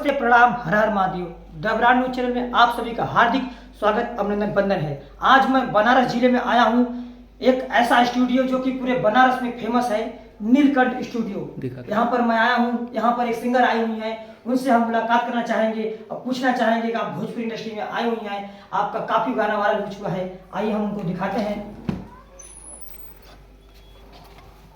नमस्ते, प्रणाम, हर हर महादेव। द ब्रांड न्यूज चैनल में आप सभी का हार्दिक स्वागत, अभिनंदन, वंदन है। आज मैं बनारस जिले में आया हूँ, एक ऐसा स्टूडियो जो कि पूरे बनारस में फेमस है, नीलकंठ स्टूडियो। यहाँ पर मैं आया हूँ, यहाँ पर एक सिंगर आई हुई है, उनसे हम मुलाकात करना चाहेंगे और पूछना चाहेंगे कि आप भोजपुरी इंडस्ट्री में आई हुई हैं, आपका काफी गाना वायरल हो चुका है। आइए हम उनको दिखाते हैं,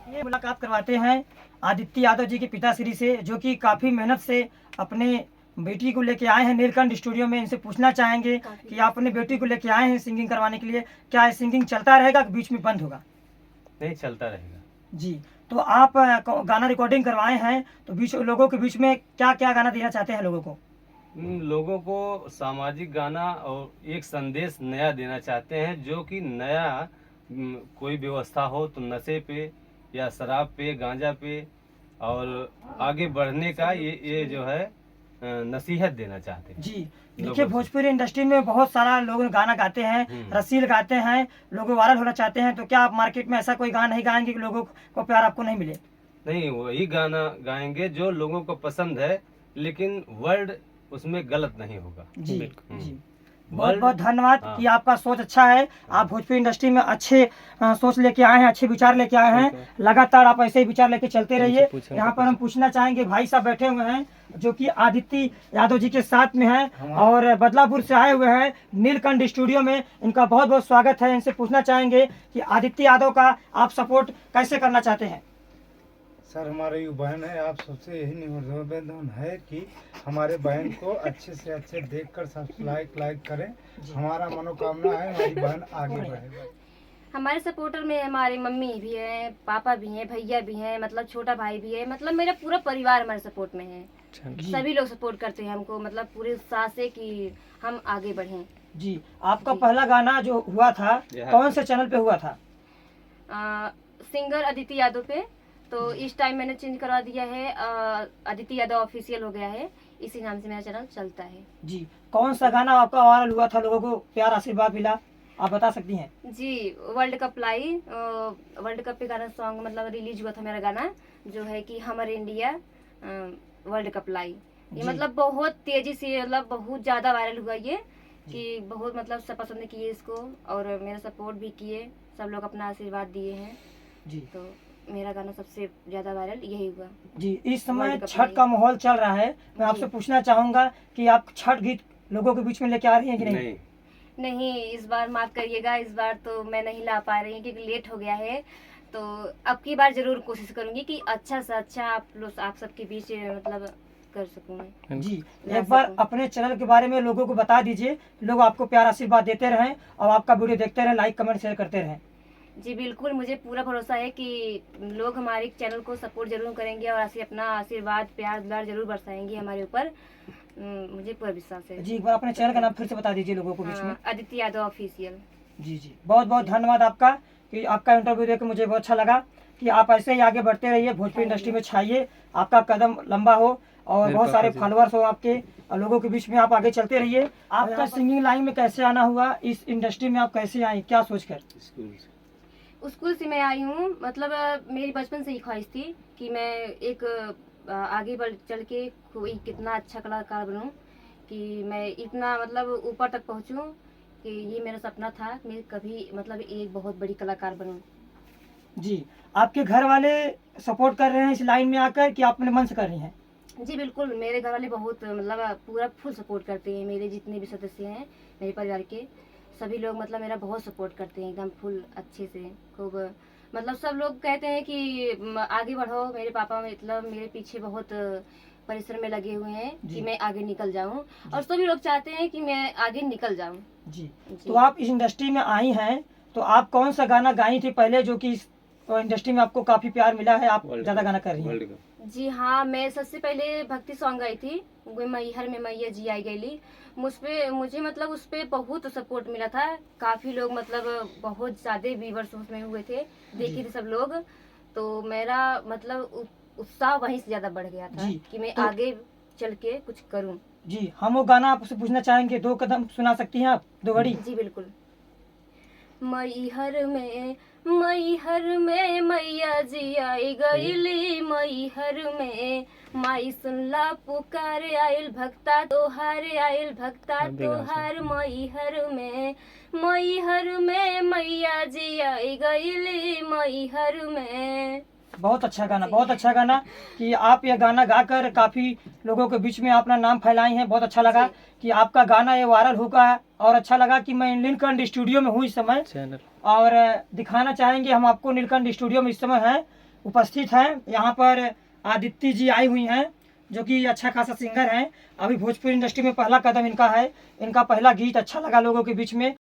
ये मुलाकात करवाते हैं आदित्य यादव जी के पिताश्री से, जो कि काफ़ी मेहनत से अपने बेटी को लेके आए हैं नीलकंठ स्टूडियो में। इनसे पूछना चाहेंगे कि आप अपने बेटी को लेके आए हैं सिंगिंग करवाने के लिए, क्या ये सिंगिंग चलता रहेगा कि बीच में बंद होगा? नहीं, चलता रहेगा जी। तो आप गाना रिकॉर्डिंग करवाए हैं, तो बीच लोगों के बीच में क्या क्या गाना देना चाहते हैं लोगों को? लोगों को सामाजिक गाना और एक संदेश नया देना चाहते हैं, जो कि नया कोई व्यवस्था हो तो नशे पे या शराब पे, गांजा पे और आगे बढ़ने का ये जो है नसीहत देना चाहते हैं। जी, देखिए भोजपुरी इंडस्ट्री में बहुत सारा लोग गाना गाते हैं, रसील गाते हैं, लोग वायरल होना चाहते हैं, तो क्या आप मार्केट में ऐसा कोई गाना नहीं गाएंगे कि लोगों को प्यार आपको नहीं मिले? नहीं, वही गाना गाएंगे जो लोगों को पसंद है, लेकिन वर्ड उसमें गलत नहीं होगा। जी जी, बहुत बहुत धन्यवाद कि आपका सोच अच्छा है। आप भोजपुरी इंडस्ट्री में अच्छे सोच लेके आए हैं, अच्छे विचार लेके आए हैं। लगातार आप ऐसे ही विचार लेके चलते रहिए। यहाँ पर हम पूछना चाहेंगे, भाई साहब बैठे हुए हैं जो कि आदित्य यादव जी के साथ में हैं और बदलापुर से आए हुए हैं नीलकंठ स्टूडियो में। इनका बहुत बहुत स्वागत है। इनसे पूछना चाहेंगे कि आदित्य यादव का आप सपोर्ट कैसे करना चाहते हैं? सर, हमारी बहन है, आप सबसे यही निवेदन है कि हमारे बहन को अच्छे से अच्छे देखकर सब्सक्राइब लाइक करें। हमारा मनोकामना है हमारी बहन आगे बढ़े। हमारे सपोर्टर में हमारे मम्मी भी है, पापा भी हैं, भैया भी हैं, मतलब छोटा भाई भी है, मतलब मेरा पूरा परिवार हमारे सपोर्ट में है। सभी लोग सपोर्ट करते हैं हमको, मतलब पूरे उत्साह से कि हम आगे बढ़ें। जी, आपका पहला गाना जो हुआ था कौन से चैनल पे हुआ था? सिंगर आदित्य यादव पे। तो इस टाइम मैंने चेंज करवा दिया है, आदित्य यादव ऑफिशियल हो गया है, इसी नाम से मेरा चैनल चलता है। जी, कौन सा गाना आपका वायरल हुआ था, लोगों को प्यार आशीर्वाद मिला, आप बता सकती हैं? जी, वर्ल्ड कप लाई, वर्ल्ड कप पे गाना सॉन्ग मतलब रिलीज हुआ था मेरा गाना, जो है कि हमारे इंडिया वर्ल्ड कप लाई। ये मतलब बहुत तेजी से, मतलब बहुत ज्यादा वायरल हुआ ये, कि बहुत मतलब सब पसंद किए इसको और मेरा सपोर्ट भी किए, सब लोग अपना आशीर्वाद दिए हैं जी। तो मेरा गाना सबसे ज्यादा वायरल यही हुआ। जी, इस समय छठ का माहौल चल रहा है, मैं आपसे पूछना चाहूंगा कि आप छठ गीत लोगों के बीच में लेके आ रही हैं कि नहीं? नहीं, इस बार माफ करिएगा, इस बार तो मैं नहीं ला पा रही क्योंकि लेट हो गया है। तो अब की बार जरूर कोशिश करूंगी कि अच्छा से अच्छा आप सबके बीच मतलब कर सकूं मैं। जी, एक बार अपने चैनल के बारे में लोगों को बता दीजिए, लोग आपको प्यार आशीर्वाद देते रहें और आपका वीडियो देखते रहें, लाइक कमेंट शेयर करते रहें। जी बिल्कुल, मुझे पूरा भरोसा है कि लोग हमारे चैनल को सपोर्ट जरूर करेंगे और ऐसे अपना आशीर्वाद प्यार दुलार जरूर बरसाएंगे हमारे ऊपर, मुझे पूरा विश्वास है। जी, एक बार अपने चैनल का नाम फिर से बता दीजिए लोगों को बीच में। आदित्य यादव ऑफिशियल। जी जी, बहुत बहुत धन्यवाद आपका कि आपका इंटरव्यू देकर मुझे बहुत अच्छा लगा कि आप ऐसे ही आगे बढ़ते रहिए, भोजपुरी इंडस्ट्री में छाइए, आपका कदम लंबा हो और बहुत सारे फॉलोअर्स हो आपके और लोगों के बीच में आप आगे चलते रहिए। आपका सिंगिंग लाइन में कैसे आना हुआ, इस इंडस्ट्री में आप कैसे आए, क्या सोचकर? स्कूल से मैं आई हूँ, मतलब मेरी बचपन से ही ख्वाहिश थी कि मैं एक आगे बढ़ चल के कोई कितना अच्छा कलाकार बनूं, कि मैं इतना मतलब ऊपर तक पहुंचूं, कि ये मेरा सपना था कि मैं कभी मतलब एक बहुत बड़ी कलाकार बनूं। जी, आपके घर वाले सपोर्ट कर रहे हैं इस लाइन में आकर कि आप अपने मन से कर रही हैं? जी बिल्कुल, मेरे घर वाले बहुत मतलब पूरा फुल सपोर्ट करते हैं। मेरे जितने भी सदस्य हैं मेरे परिवार के सभी लोग मतलब मेरा बहुत सपोर्ट करते हैं, एकदम फुल अच्छे से खूब। मतलब सब लोग कहते हैं कि आगे बढ़ो, मेरे पापा मतलब मेरे पीछे बहुत परिश्रम में लगे हुए हैं कि मैं आगे निकल जाऊं और सभी लोग चाहते हैं कि मैं आगे निकल जाऊं। जी, तो आप इस इंडस्ट्री में आई हैं, तो आप कौन सा गाना गाई थी पहले जो कि इस इंडस्ट्री में आपको काफी प्यार मिला है, आप ज्यादा गाना कर रही हैं? जी हाँ, मैं सबसे पहले भक्ति सॉन्ग गाई थी, मैहर में मैया जी आई गई। मुझे मतलब उस पे बहुत सपोर्ट मिला था, काफी लोग मतलब बहुत ज्यादा व्यूअर्स उसमें हुए थे, देखे थे सब लोग, तो मेरा मतलब उत्साह वहीं से ज्यादा बढ़ गया था कि मैं आगे चल के कुछ करूं। जी, हम वो गाना आपसे पूछना चाहेंगे, 2 कदम सुना सकती हैं आप, 2 घड़ी? जी बिल्कुल। मैहर में मैहर में मैया जी आई गईली मैहर में, माई सुनला पुकार आइल भक्ता तोहार आइल भक्ता तोहार मैहर में। मैहर में मैया जी आई गईली मैहर में। बहुत अच्छा गाना, बहुत अच्छा गाना कि आप ये गाना गाकर काफ़ी लोगों के बीच में अपना नाम फैलाई हैं। बहुत अच्छा लगा कि आपका गाना ये वायरल होगा और अच्छा लगा कि मैं नीलकंठ स्टूडियो में हूँ इस समय और दिखाना चाहेंगे हम आपको नीलकंठ स्टूडियो में इस समय हैं, उपस्थित हैं। यहाँ पर आदित्य जी आई हुई हैं जो कि अच्छा खासा सिंगर हैं। अभी भोजपुरी इंडस्ट्री में पहला कदम इनका है, इनका पहला गीत अच्छा लगा लोगों के बीच में।